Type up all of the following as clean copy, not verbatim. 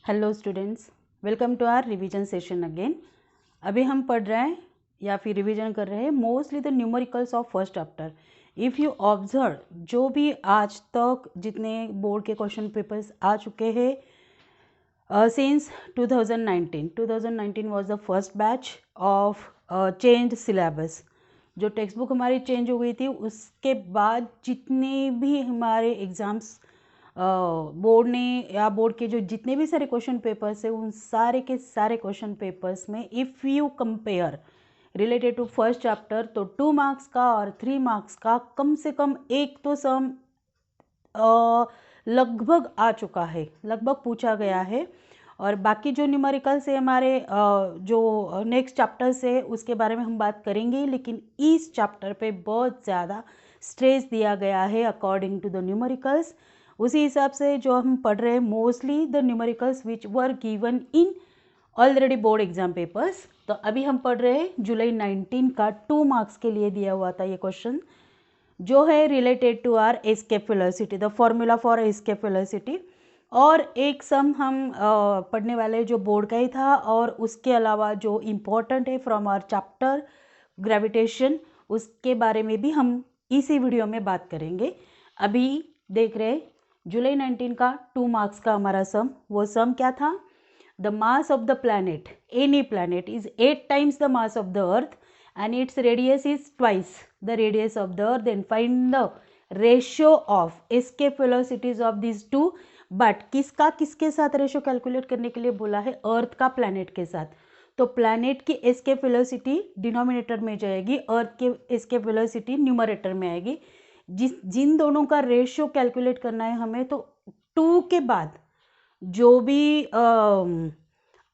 Hello students, welcome to our revision session again. अभी हम पढ़ रहे हैं या फिर रिवीजन कर रहे हैं mostly the numericals of first chapter. If you observe, जो भी आज तक जितने बोर्ड के क्वेश्चन पेपर्स आ चुके हैं since 2019 was the first batch of change syllabus. जो टेक्स्ट बुक हमारी चेंज हो गई थी उसके बाद जितने भी हमारे एग्ज़ाम्स बोर्ड ने या बोर्ड के जो जितने भी सारे क्वेश्चन पेपर्स है उन सारे के सारे क्वेश्चन पेपर्स में if you compare related to first chapter तो 2 मार्क्स का और 3 मार्क्स का कम से कम एक तो सम लगभग आ चुका है, लगभग पूछा गया है। और बाकी जो न्यूमेरिकल्स है हमारे जो नेक्स्ट चैप्टर्स है उसके बारे में हम बात करेंगे, लेकिन इस चैप्टर पे बहुत ज़्यादा स्ट्रेस दिया गया है अकॉर्डिंग टू द न्यूमेरिकल्स। उसी हिसाब से जो हम पढ़ रहे हैं mostly the numericals which were given in already board exam papers. तो अभी हम पढ़ रहे हैं जुलाई 19 का 2 मार्क्स के लिए दिया हुआ था ये क्वेश्चन, जो है related to are escape velocity, the formula for escape velocity. और एक सम हम पढ़ने वाले जो बोर्ड का ही था और उसके अलावा जो इम्पोर्टेंट है फ्रॉम आवर चैप्टर ग्रेविटेशन, उसके बारे में भी हम इसी वीडियो में बात करेंगे। अभी देख रहे जुलाई 19 का 2 मार्क्स का हमारा सम, वो सम क्या था? The mass of the planet, any planet is 8 times the mass of the earth and its radius is twice the radius of the earth, and find the ratio of escape velocities of these two। But किसका किसके साथ ratio calculate करने के लिए बोला है? अर्थ का planet के साथ। तो प्लैनेट की एस्केप वेलोसिटी डिनोमिनेटर में जाएगी, अर्थ के एस्केप वेलोसिटी न्यूमरेटर में आएगी। जिन दोनों का रेशो कैलकुलेट करना है हमें, तो 2 के बाद जो भी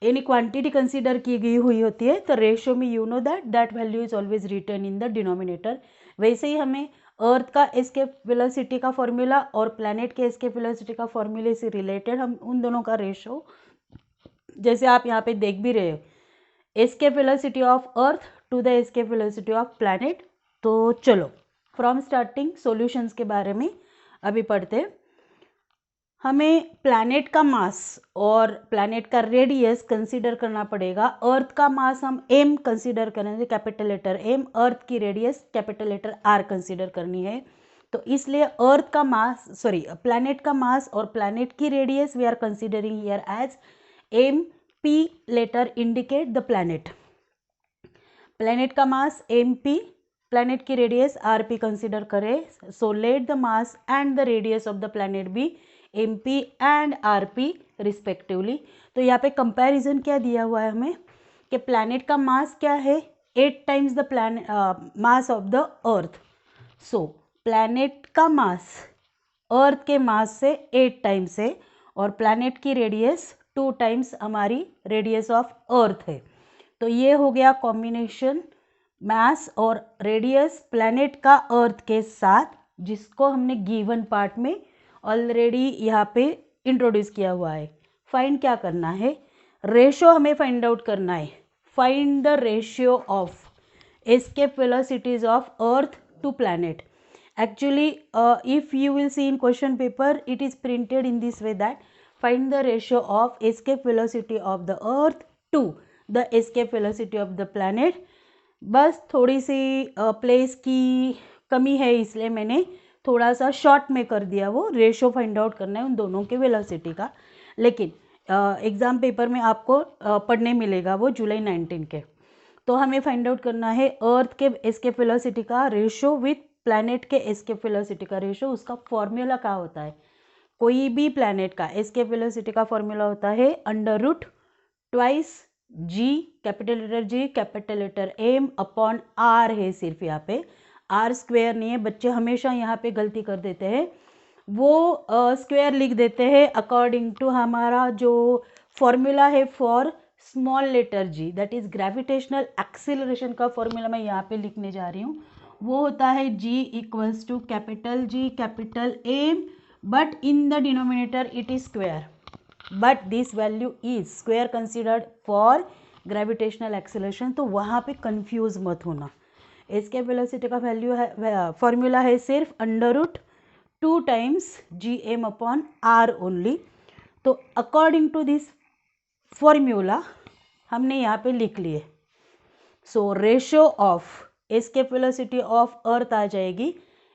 एनी क्वांटिटी कंसीडर की गई हुई होती है तो रेशियो में you know that value is always return in the denominator. वैसे ही हमें अर्थ का एस्केप वेलोसिटी का फॉर्मूला और प्लैनेट के एस्केप वेलोसिटी का फॉर्मूले से रिलेटेड हम उन दोनों का रेशियो, जैसे आप यहाँ पे देख भी रहे हो, escape velocity of earth to the escape velocity of planet. तो चलो फ्रॉम स्टार्टिंग सॉल्यूशंस के बारे में अभी पढ़ते हैं। हमें प्लैनेट का मास और प्लैनेट का रेडियस कंसीडर करना पड़ेगा। अर्थ का मास हम m कंसीडर करेंगे, कैपिटल लेटर m। अर्थ की radius capital letter r consider करनी है। तो इसलिए अर्थ का मास, सॉरी, प्लैनेट का मास और प्लैनेट की radius we are considering here as m p letter indicate the planet. Planet का मास m p, प्लैनेट की रेडियस r p कंसीडर करें। So let the mass and the radius of the planet be MP and RP respectively. तो यहाँ पे comparison क्या दिया हुआ है हमें कि प्लैनेट का मास क्या है? 8 times the mass of the earth. So planet का मास अर्थ के मास से 8 times है और प्लैनेट की रेडियस 2 times हमारी रेडियस ऑफ अर्थ है। तो ये हो गया कॉम्बिनेशन मास और रेडियस प्लैनेट का अर्थ के साथ, जिसको हमने गिवन पार्ट में ऑलरेडी यहाँ पे इंट्रोड्यूस किया हुआ है। फाइंड क्या करना है? रेशियो हमें फाइंड आउट करना है। Find the ratio of escape velocities of earth to planet. Actually if you will see in question paper it is printed in this way that find the ratio of escape velocity of the earth to the escape velocity of the planet. बस थोड़ी सी place की कमी है, इसलिए मैंने थोड़ा सा short में कर दिया। वो रेशो फाइंड आउट करना है उन दोनों के वेलोसिटी का, लेकिन एग्ज़ाम पेपर में आपको पढ़ने मिलेगा वो जुलाई 19 के। तो हमें फाइंड आउट करना है अर्थ के एस्केप वेलोसिटी का रेशो विथ प्लैनेट के एस्केप वेलोसिटी का रेशो। उसका फॉर्मूला क्या होता है? कोई भी प्लैनेट का एस्केप वेलोसिटी का फॉर्मूला होता है √2 g, capital letter G, capital letter M upon R है सिर्फ, यहाँ पे आर स्क्वेयर नहीं है। बच्चे हमेशा यहाँ पे गलती कर देते हैं, वो स्क्वेयर लिख देते हैं अकॉर्डिंग टू हमारा जो फॉर्मूला है for small letter g, that is gravitational acceleration का फॉर्मूला मैं यहाँ पे लिखने जा रही हूँ। वो होता है G equals to capital G capital M, but in the denominator it is square, but this value is square considered for gravitational acceleration. तो वहाँ पे कंफ्यूज मत होना। एस्केप वेलोसिटी का वैल्यू है, फॉर्मूला है सिर्फ √2 times gm upon r only. तो अकॉर्डिंग टू दिस फॉर्मूला हमने यहाँ पे लिख लिए। So ratio of escape velocity of earth आ जाएगी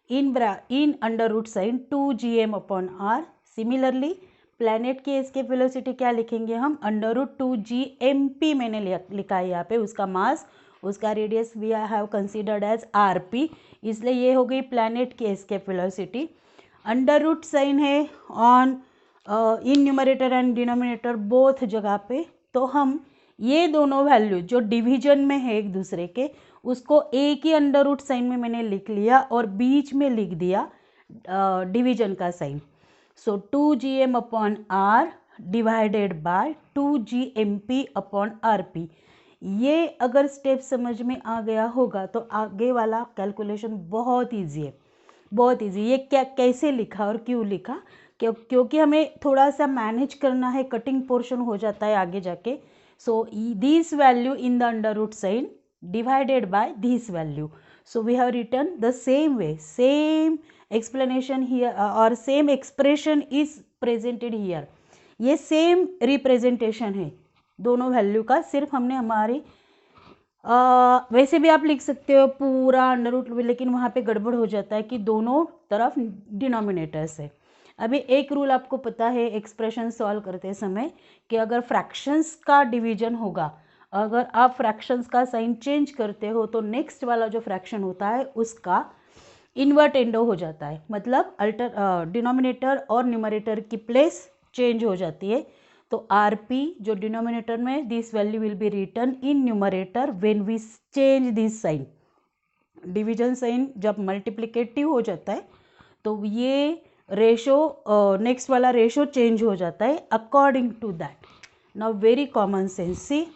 in under root sign 2gm/r। Similarly planet की एस्केप वेलोसिटी क्या लिखेंगे हम, अंडर रूट 2gmp मैंने लिखा है यहाँ पे, उसका मास, उसका radius we have considered as rp, इसलिए ये हो गई प्लैनेट की escape velocity. Under root sign है on in numerator and denominator both जगह पे, तो हम ये दोनों वैल्यू जो डिवीजन में है एक दूसरे के, उसको एक ही अंडर रूट साइन में मैंने लिख लिया और बीच में लिख दिया डिवीजन का sign. So 2gm/r divided by 2gmp/rp। ये अगर स्टेप समझ में आ गया होगा तो आगे वाला कैलकुलेशन बहुत ईजी है, बहुत ईजी। ये क्या कैसे लिखा और क्यों लिखा, क्योंकि हमें थोड़ा सा मैनेज करना है, कटिंग पोर्शन हो जाता है आगे जाके। So this value in the under root sign divided by this value. So we have written the same way, same explanation here or same expression is presented here. ये same representation है दोनों value का, सिर्फ हमने हमारी वैसे भी आप लिख सकते हो पूरा अंडर रूट, लेकिन वहाँ पे गड़बड़ हो जाता है कि दोनों तरफ डिनोमिनेटर्स है। अभी एक रूल आपको पता है एक्सप्रेशन सॉल्व करते समय कि अगर फ्रैक्शंस का डिवीजन होगा, अगर आप फ्रैक्शंस का साइन चेंज करते हो तो नेक्स्ट वाला जो फ्रैक्शन होता है उसका इन्वर्ट एंडो हो जाता है, मतलब डिनोमिनेटर और न्यूमरेटर की प्लेस चेंज हो जाती है। तो rp जो डिनोमिनेटर में, this value will be written in numerator when we change this sign. Division sign जब मल्टीप्लिकेटिव हो जाता है तो ये रेशो नेक्स्ट वाला रेशो चेंज हो जाता है according to that. Now very common sense, see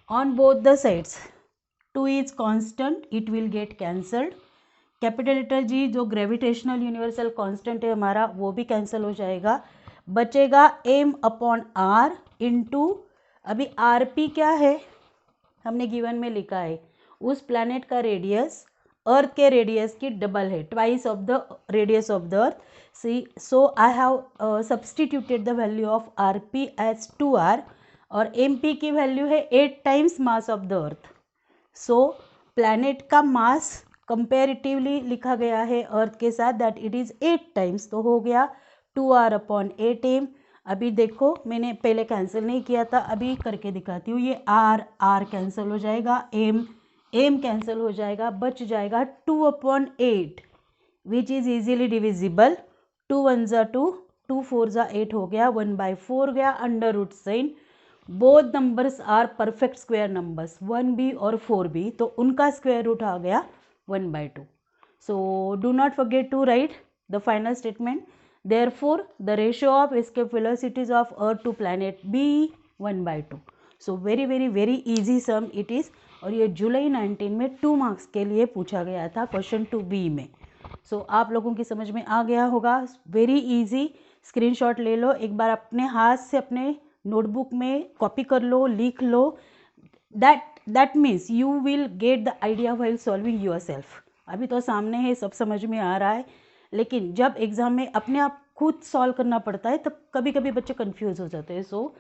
on both the sides 2 is constant, it will get cancelled। Capital letter G जो ग्रेविटेशनल यूनिवर्सल कांस्टेंट है हमारा वो भी कैंसिल हो जाएगा, बचेगा m/r इंटू, अभी rp क्या है हमने गिवन में लिखा है, उस प्लैनेट का रेडियस अर्थ के रेडियस की डबल है, twice of the radius of the earth. See so I have substituted the value of rp as 2r और mp की वैल्यू है 8 times mass of the earth. So planet का मास कंपेरेटिवली लिखा गया है अर्थ के साथ, दैट इट इज़ 8 टाइम्स, तो हो गया 2r/8m। अभी देखो मैंने पहले कैंसिल नहीं किया था, अभी करके दिखाती हूँ। ये r कैंसिल हो जाएगा, m कैंसिल हो जाएगा, बच जाएगा 2/8 विच इज़ ईजिली डिविजिबल। 2 1 ज़ा 2, 2 4 ज़ा 8 हो गया, 1/4 गया under root sign. Both numbers are perfect square numbers, 1b और 4b, तो उनका स्क्वायर रूट आ गया 1/2। So do not forget to write the final statement. Therefore the ratio of escape velocities of earth to planet be 1/2। So very very very easy sum it is, और ये जुलाई 19 में 2 marks के लिए पूछा गया था क्वेश्चन 2b में। सो आप लोगों की समझ में आ गया होगा, वेरी इजी। स्क्रीनशॉट ले लो, एक बार अपने हाथ से अपने नोटबुक में कॉपी कर लो, लिख लो, that means you will get the idea while solving yourself. अभी तो सामने है, सब समझ में आ रहा है, लेकिन जब एग्जाम में अपने आप खुद सॉल्व करना पड़ता है तब कभी कभी बच्चे कंफ्यूज हो जाते हैं। सो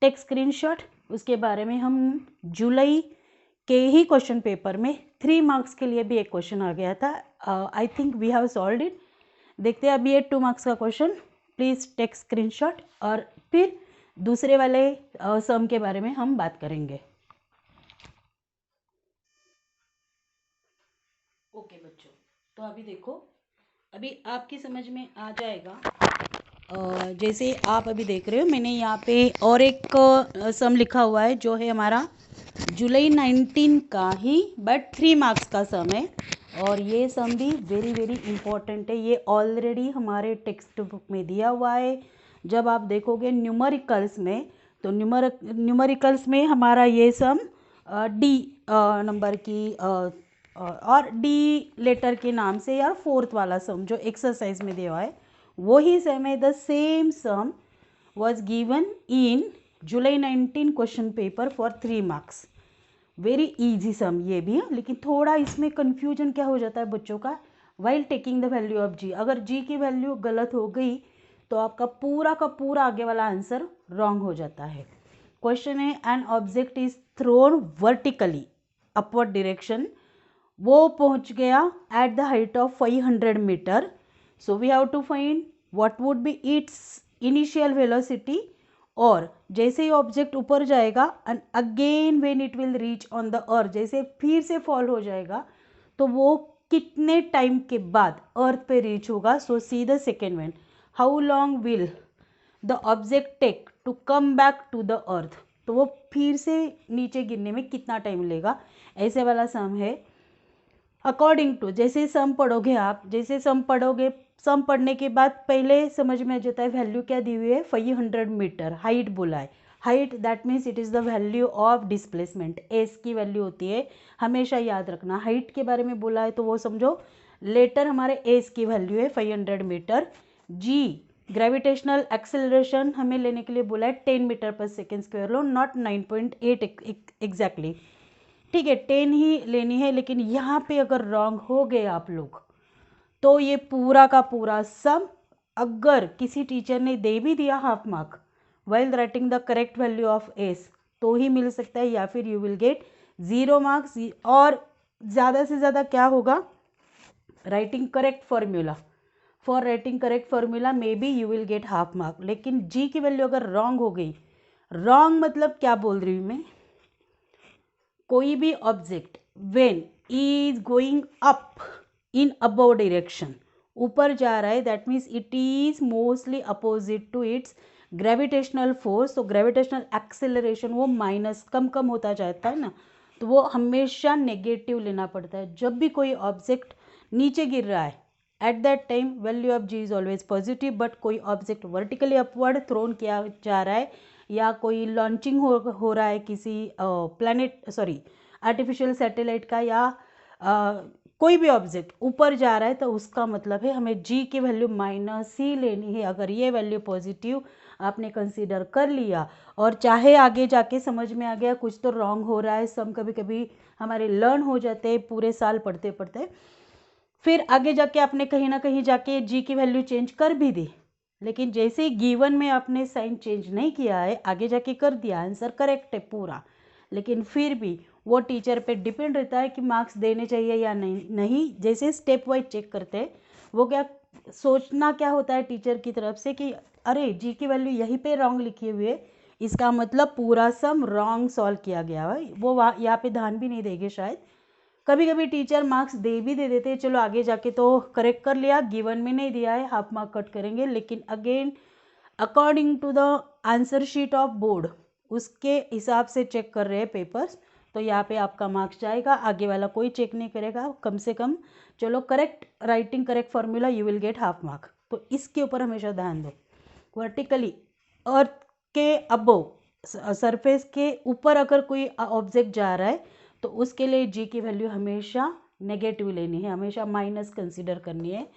टेक स्क्रीनशॉट, उसके बारे में हम जुलाई के ही क्वेश्चन पेपर में 3 मार्क्स के लिए भी एक क्वेश्चन आ गया था, I think we have solved it. देखते हैं अभी ये 2 मार्क्स का क्वेश्चन, प्लीज़ टेक स्क्रीनशॉट, और फिर दूसरे वाले सम के बारे में हम बात करेंगे। ओके बच्चों, तो अभी देखो, अभी आपकी समझ में आ जाएगा। जैसे आप अभी देख रहे हो, मैंने यहाँ पे और एक सम लिखा हुआ है जो है हमारा जुलाई 19 का ही, बट 3 मार्क्स का सम है, और ये सम भी वेरी वेरी इंपॉर्टेंट है। ये ऑलरेडी हमारे टेक्स्ट बुक में दिया हुआ है। जब आप देखोगे न्यूमेरिकल्स में, तो न्यूमेरिकल्स में हमारा ये सम डी नंबर की और डी लेटर के नाम से, यार 4th वाला सम जो एक्सरसाइज में दिया हुआ है वही सम है। The same sum was given in July 19 question paper for 3 marks. Very easy sum ये भी है, लेकिन थोड़ा इसमें कन्फ्यूजन क्या हो जाता है बच्चों का, while taking the value of G. अगर जी की वैल्यू गलत हो गई तो आपका पूरा का पूरा आगे वाला आंसर रॉन्ग हो जाता है। क्वेश्चन है an object is thrown vertically upward direction, वो पहुंच गया at the height of 500 metre. So we have to find what would be its initial velocity. और जैसे ही ऑब्जेक्ट ऊपर जाएगा and again when it will reach on the earth, जैसे फिर से फॉल हो जाएगा तो वो कितने टाइम के बाद अर्थ पे रीच होगा. So see the second one, how long will the object take to come back to the earth. तो वो फिर से नीचे गिरने में कितना टाइम लेगा, ऐसे वाला सम है. अकॉर्डिंग टू जैसे सम पढ़ोगे आप, जैसे सम पढ़ोगे, सम पढ़ने के बाद पहले समझ में आ जाता है वैल्यू क्या दी हुई है, 500 मीटर हाइट बोला है. Height that means it is the value of displacement, S की वैल्यू होती है, हमेशा याद रखना. हाइट के बारे में बोला है तो वो समझो लेटर हमारे एस की वैल्यू है 500 मीटर. जी ग्रेविटेशनल एक्सेलरेशन हमें लेने के लिए बोला है 10 metre per second square low, not 9.8 exactly. ठीक है 10 ही लेनी है, लेकिन यहाँ पे अगर रॉन्ग हो गए आप लोग तो ये पूरा का पूरा सम अगर किसी टीचर ने दे भी दिया half mark while writing the correct value of S तो ही मिल सकता है, या फिर यू विल गेट 0 मार्क्स. और ज़्यादा से ज़्यादा क्या होगा, writing correct formula, for writing correct formula may be you will gate half mark. लेकिन जी की वैल्यू अगर रॉन्ग हो गई, रॉन्ग मतलब क्या बोल रही हूँ मैं, कोई भी object when is going up in above direction, ऊपर जा रहा है, that means it is mostly opposite to its gravitational force. तो ग्रेविटेशनल एक्सेलरेशन वो माइनस कम कम होता जाता है ना, तो वो हमेशा नेगेटिव लेना पड़ता है. जब भी कोई ऑब्जेक्ट नीचे गिर रहा है at that time value of g is always positive. But कोई ऑब्जेक्ट वर्टिकली अपवर्ड थ्रोन किया जा रहा है या कोई लॉन्चिंग हो रहा है किसी प्लैनेट सॉरी आर्टिफिशियल सैटेलाइट का, या कोई भी ऑब्जेक्ट ऊपर जा रहा है, तो उसका मतलब है हमें जी की वैल्यू माइनस ही लेनी है. अगर ये वैल्यू पॉजिटिव आपने कंसीडर कर लिया और चाहे आगे जाके समझ में आ गया कुछ तो रॉन्ग हो रहा है, सम कभी कभी हमारे लर्न हो जाते हैं पूरे साल पढ़ते पढ़ते, फिर आगे जाके आपने कहीं ना कहीं जाके जी की वैल्यू चेंज कर भी दी, लेकिन जैसे ही गिवन में आपने साइन चेंज नहीं किया है, आगे जाके कर दिया, आंसर करेक्ट है पूरा, लेकिन फिर भी वो टीचर पे डिपेंड रहता है कि मार्क्स देने चाहिए या नहीं. जैसे स्टेप वाइज चेक करते हैं, वो क्या सोचना क्या होता है टीचर की तरफ से कि अरे जी की वैल्यू यहीं पे रॉन्ग लिखी हुई है, इसका मतलब पूरा सम रॉन्ग सॉल्व किया गया है, वो यहाँ पे ध्यान भी नहीं देंगे शायद. कभी कभी टीचर मार्क्स दे देते हैं, चलो आगे जाके तो करेक्ट कर लिया, गिवन में नहीं दिया है हाफ मार्क कट करेंगे. लेकिन again according to the answer sheet of board उसके हिसाब से चेक कर रहे हैं पेपर्स, तो यहाँ पे आपका मार्क्स जाएगा, आगे वाला कोई चेक नहीं करेगा. कम से कम चलो correct writing correct formula you will gate half mark. तो इसके ऊपर हमेशा ध्यान दो. वर्टिकली अर्थ के अबव सरफेस के ऊपर अगर कोई ऑब्जेक्ट जा रहा है तो उसके लिए जी की वैल्यू हमेशा नेगेटिव लेनी है, हमेशा माइनस कंसीडर करनी है.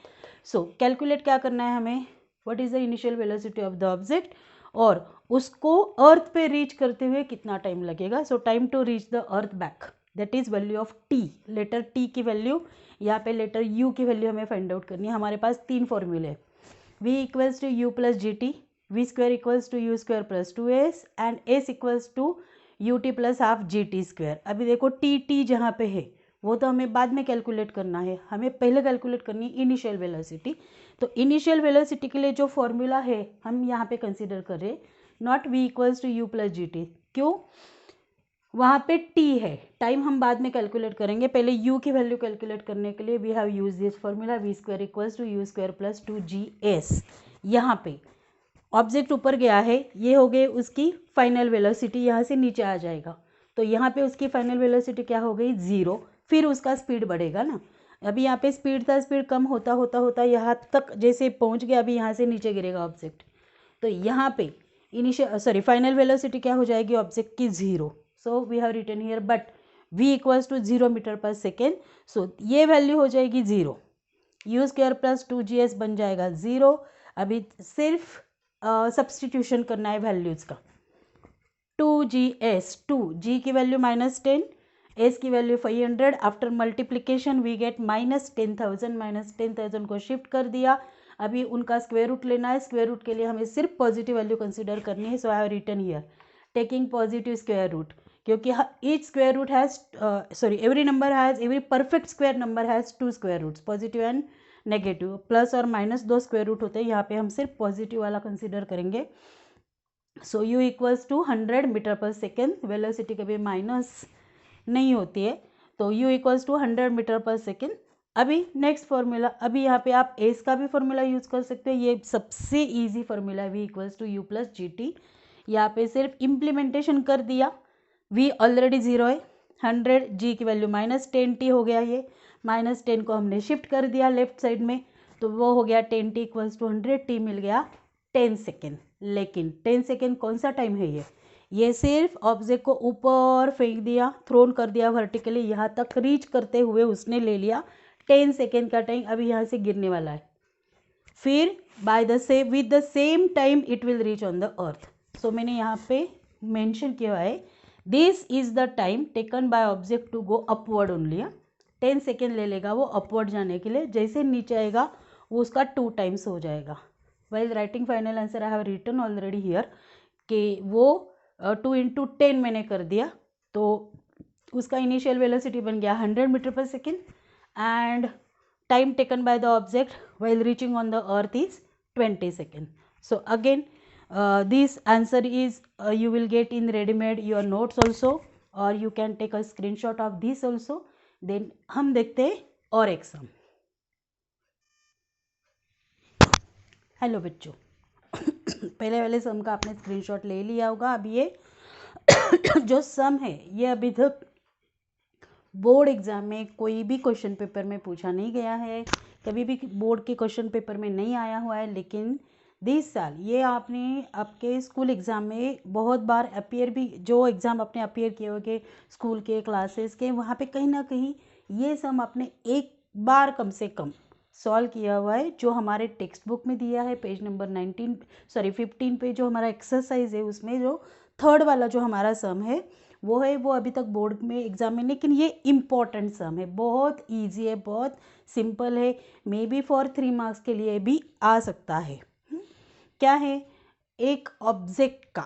सो कैलकुलेट क्या करना है हमें, what is the initial velocity of the object और उसको अर्थ पे रीच करते हुए कितना टाइम लगेगा. So time to reach the earth back, that is value of t. Letter t की वैल्यू, यहाँ पे लेटर यू की वैल्यू हमें फाइंड आउट करनी है. हमारे पास 3 फॉर्मूले, v equals to u plus g t, v square equals to u square plus 2s and s equals to u t plus half g t square. अभी देखो टी जहाँ पे है वो तो हमें बाद में कैलकुलेट करना है, हमें पहले कैलकुलेट करनी है इनिशियल वेलोसिटी. तो इनिशियल वेलोसिटी के लिए जो फॉर्मूला है हम यहाँ पे कंसीडर कर रहे हैं, not v equals to u plus g t. क्यों, वहाँ पे t है, टाइम हम बाद में कैलकुलेट करेंगे, पहले u की वैल्यू कैलकुलेट करने के लिए we have use this formula v square equals to u square plus 2gs. यहाँ पे ऑब्जेक्ट ऊपर गया है, ये हो गई उसकी फाइनल वेलोसिटी, यहाँ से नीचे आ जाएगा तो यहाँ पे उसकी फाइनल वेलोसिटी क्या हो गई 0. फिर उसका स्पीड बढ़ेगा ना, अभी यहाँ पे स्पीड था, स्पीड कम होता होता होता यहाँ तक जैसे पहुँच गया, अभी यहाँ से नीचे गिरेगा ऑब्जेक्ट, तो यहाँ पे इनिशियल फाइनल वेलोसिटी क्या हो जाएगी ऑब्जेक्ट की 0. So we have written here but v equals to 0 metre per second. सो ये वैल्यू हो जाएगी 0, यू स्क्वायर प्लस 2gs बन जाएगा 0. अभी सिर्फ सब्सटीट्यूशन करना है वैल्यूज़ का. 2gs, 2g की वैल्यू -10, s की वैल्यू 500, आफ्टर मल्टीप्लीकेशन वी गेट -10,000 को शिफ्ट कर दिया. अभी उनका स्क्वायर रूट लेना है, स्क्वायर रूट के लिए हमें सिर्फ पॉजिटिव वैल्यू कंसीडर करनी है. So I have written here taking positive square root, क्योंकि each square root has every perfect square number has 2 square roots, positive and negative, plus और माइनस 2 स्क्वायर रूट होते हैं। यहाँ पे हम सिर्फ पॉजिटिव वाला कंसिडर करेंगे। सो u equals to 100 metre per second, velocity कभी माइनस नहीं होती है, तो u equals to 100 metre per second. अभी नेक्स्ट फॉर्मूला, अभी यहाँ पे आप एस का भी फॉर्मूला यूज़ कर सकते हो, ये सबसे easy formula v equals to u plus g t. यहाँ पे सिर्फ इम्प्लीमेंटेशन कर दिया, v ऑलरेडी 0 है, 100, g की वैल्यू -10t हो गया, ये -10 को हमने शिफ्ट कर दिया लेफ्ट साइड में, तो वो हो गया 10t इक्वल्स टू 100, t मिल गया 10 सेकेंड। लेकिन 10 सेकेंड कौन सा टाइम है ये सिर्फ ऑब्जेक्ट को ऊपर फेंक दिया, थ्रोन कर दिया वर्टिकली, यहाँ तक रीच करते हुए उसने ले लिया 10 सेकेंड का टाइम। अभी यहाँ से गिरने वाला है, फिर with the same time it will reach on the earth. So मैंने यहाँ पे मेंशन किया है this is the time taken by object to go upward only. 10 second ले लेगा वो अपवर्ड जाने के लिए, जैसे नीचे आएगा वो उसका 2 टाइम्स हो जाएगा। While writing final answer I have written already here कि वो 2 × 10 मैंने कर दिया, तो उसका इनिशियल वेलोसिटी बन गया 100 metre per second, and time taken by the object while reaching on the earth is 20 seconds. So again this answer is you will get in ready made your notes also, or you can take a screenshot of this also. Then हम देखते हैं और exam. Hello बच्चों, पहले वाले सम का आपने screenshot ले लिया होगा। अब ये जो सम है ये अभी तक बोर्ड एग्जाम में कोई भी क्वेश्चन पेपर में पूछा नहीं गया है, कभी भी बोर्ड के क्वेश्चन पेपर में नहीं आया हुआ है, लेकिन 20 साल ये आपने आपके स्कूल एग्ज़ाम में बहुत बार अपीयर भी, जो एग्ज़ाम आपने अपीयर किए होंगे स्कूल के क्लासेस के, वहाँ पे कहीं ना कहीं ये सम आपने एक बार कम से कम सॉल्व किया हुआ है। जो हमारे टेक्स्ट बुक में दिया है पेज नंबर 15 पे जो हमारा एक्सरसाइज है, उसमें जो थर्ड वाला जो हमारा सम है वो है, वो अभी तक बोर्ड में एग्जाम में, लेकिन ये इम्पॉर्टेंट सम है, बहुत इजी है, बहुत सिंपल है, मे बी फॉर 3 मार्क्स के लिए भी आ सकता है। क्या है, एक ऑब्जेक्ट का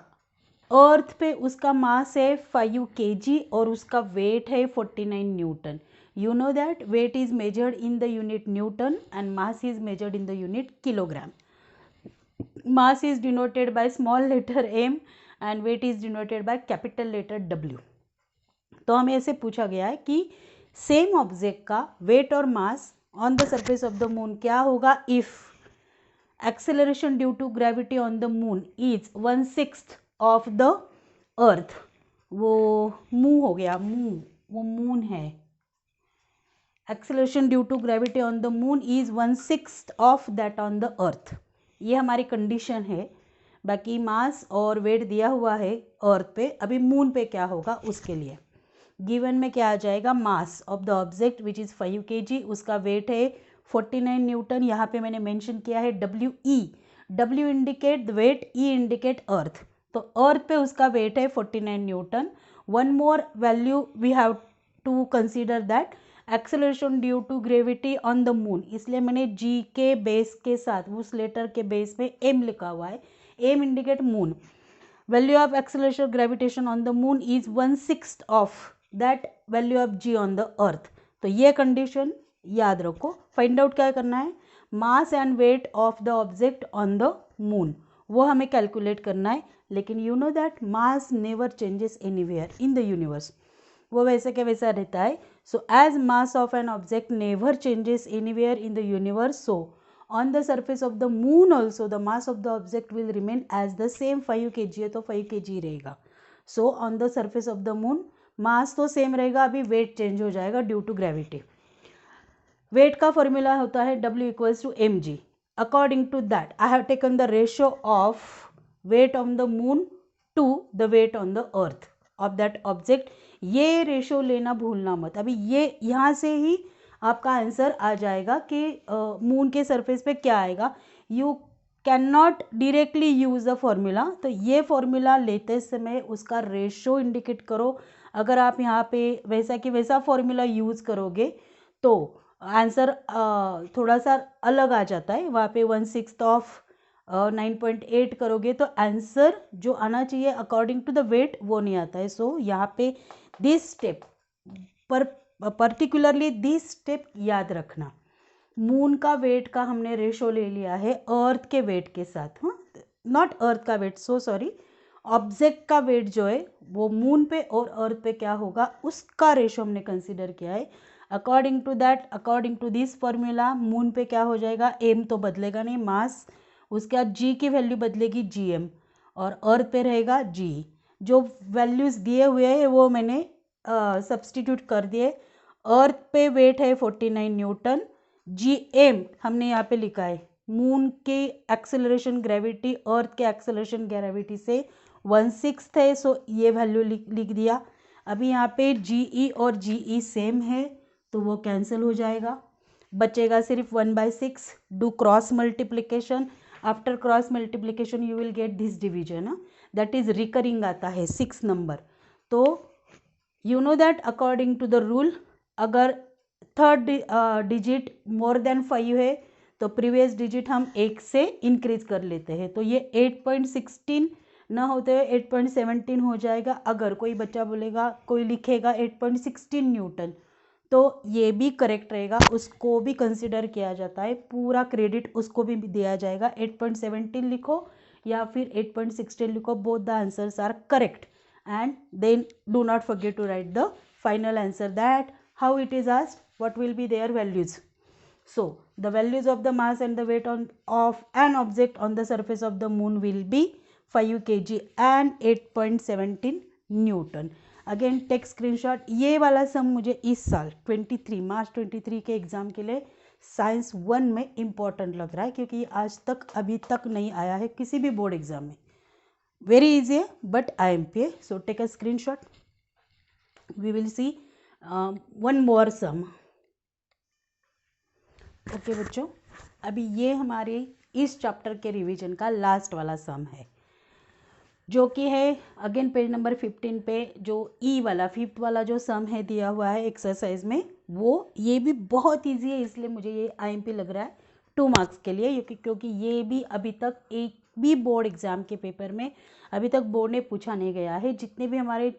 अर्थ पे उसका मास है 5 kg और उसका वेट है 49 newton. You know that weight is measured in the unit newton and mass is measured in the unit kilogram. Mass is denoted by small letter m and weight is denoted by capital letter W। तो हमें ऐसे पूछा गया है कि same object का weight और mass on the surface of the moon क्या होगा if acceleration due to gravity on the moon is 1/6 of the earth. वो मून हो गया, मून, वो मून है, acceleration due to gravity on the moon is 1/6 of that on the earth. ये हमारी condition है। बाकी मास और वेट दिया हुआ है अर्थ पे, अभी मून पे क्या होगा उसके लिए गिवन में क्या आ जाएगा, मास of the object which is 5 kg, उसका वेट है 49 न्यूटन। यहाँ पे मैंने मेंशन किया है WE, W indicate the weight, E indicate earth, तो अर्थ पे उसका वेट है 49 newton. One more value we have to consider that acceleration due to gravity on the moon, इसलिए मैंने G के बेस के साथ उस लेटर के बेस में M लिखा हुआ है, M indicate moon. Value of acceleration gravitation on the moon is 1/6 of that value of G on the earth. तो ये कंडीशन याद रखो। फाइंड आउट क्या करना है, mass and weight of the object on the moon, वो हमें calculate करना है। लेकिन you know that mass never changes anywhere in the universe, वो वैसे के वैसा रहता है। So as mass of an object never changes anywhere in the universe, so on the surface of the moon also the mass of the object will remain as the same 5 kg है तो 5 kg रहेगा। so on the surface of the moon मास तो same रहेगा, अभी wait change हो जाएगा due to gravity. Weight का formula होता है W equals to mg। According to that I have taken the ratio of weight on the moon to the weight on the earth of that object. ये ratio लेना भूलना मत, अभी ये यहाँ से ही आपका आंसर आ जाएगा कि मून के सरफेस पे क्या आएगा। You can not directly use the formula, तो ये फॉर्मूला लेते समय उसका रेशो इंडिकेट करो। अगर आप यहाँ पे वैसा कि वैसा फॉर्मूला यूज़ करोगे तो आंसर थोड़ा सा अलग आ जाता है। वहाँ पे 1/6 ऑफ 9.8 करोगे तो आंसर जो आना चाहिए अकॉर्डिंग टू द वेट वो नहीं आता है। सो यहाँ पे दिस स्टेप पर पर्टिकुलरली दिस स्टेप याद रखना। मून का वेट का हमने रेशो ले लिया है अर्थ के वेट के साथ, हाँ, नॉट अर्थ का वेट, सो सॉरी, ऑब्जेक्ट का वेट जो है वो मून पे और अर्थ पे क्या होगा उसका रेशो हमने कंसीडर किया है। According to that, according to this formula, moon पे क्या हो जाएगा, एम तो बदलेगा नहीं, मास, उसके बाद जी की वैल्यू बदलेगी जी एम, और अर्थ पे रहेगा जी। जो वैल्यूज़ दिए हुए हैं वो मैंने सब्सटीट्यूट कर दिए। अर्थ पे वेट है 49 न्यूटन, जी एम हमने यहाँ पे लिखा है मून के एक्सेलरेशन ग्रेविटी अर्थ के एक्सेलरेशन ग्रेविटी से 1/6 है, सो ये वैल्यू लिख दिया। अभी यहाँ पे जी ई और जी ई सेम है तो वो कैंसिल हो जाएगा, बचेगा सिर्फ 1/6। Do cross multiplication, after cross multiplication you will get this division, that is recurring आता है 6 नंबर। तो you know that according to the rule अगर थर्ड डिजिट मोर देन 5 है तो प्रीवियस डिजिट हम 1 से इंक्रीज कर लेते हैं, तो ये 8.16 ना होते हुए 8.17 हो जाएगा। अगर कोई बच्चा बोलेगा, कोई लिखेगा 8.16 न्यूटन, तो ये भी करेक्ट रहेगा, उसको भी कंसिडर किया जाता है, पूरा क्रेडिट उसको भी दिया जाएगा। 8.17 लिखो या फिर 8.16 लिखो, both the answers are correct. And then do not forget to write the final answer that how it is asked, what will be their values. So the values of the mass and the weight of an object on the surface of the moon will be 5 kg and 8.17 Newton. Again take screenshot. ये वाला सम मुझे इस साल 23 मार्च 23 के exam के लिए science 1 में important लग रहा है, क्योंकि आज तक अभी तक नहीं आया है किसी भी बोर्ड एग्जाम में। वेरी इजी है but IMPA, so take a screenshot. We will see one more sum. Okay बच्चों, अभी ये हमारे इस चैप्टर के रिवीजन का लास्ट वाला सम है, जो कि है अगेन पेज नंबर 15 पे जो ई वाला 5th वाला जो सम है दिया हुआ है एक्सरसाइज में, वो ये भी बहुत इजी है, इसलिए मुझे ये IMP लग रहा है 2 मार्क्स के लिए, क्योंकि ये भी अभी तक एक भी बोर्ड एग्ज़ाम के पेपर में अभी तक बोर्ड ने पूछा नहीं गया है। जितने भी हमारे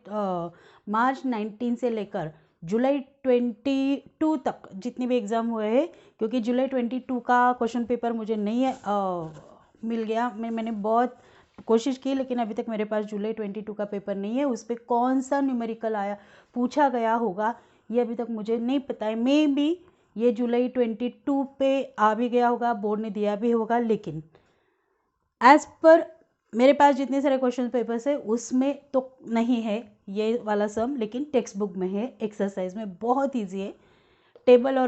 मार्च 19 से लेकर जुलाई 22 तक जितने भी एग्ज़ाम हुए हैं, क्योंकि जुलाई 22 का क्वेश्चन पेपर मुझे नहीं मिल गया, मैंने बहुत कोशिश की, लेकिन अभी तक मेरे पास जुलाई 22 का पेपर नहीं है। उस पर कौन सा न्यूमेरिकल आया पूछा गया होगा ये अभी तक मुझे नहीं पता है। मे बी ये जुलाई 22 पे आ भी गया होगा, बोर्ड ने दिया भी होगा, लेकिन एज पर मेरे पास जितने सारे क्वेश्चन पेपर्स है उसमें तो नहीं है ये वाला सम, लेकिन टेक्स्ट बुक में है, एक्सरसाइज में बहुत ईजी है। टेबल और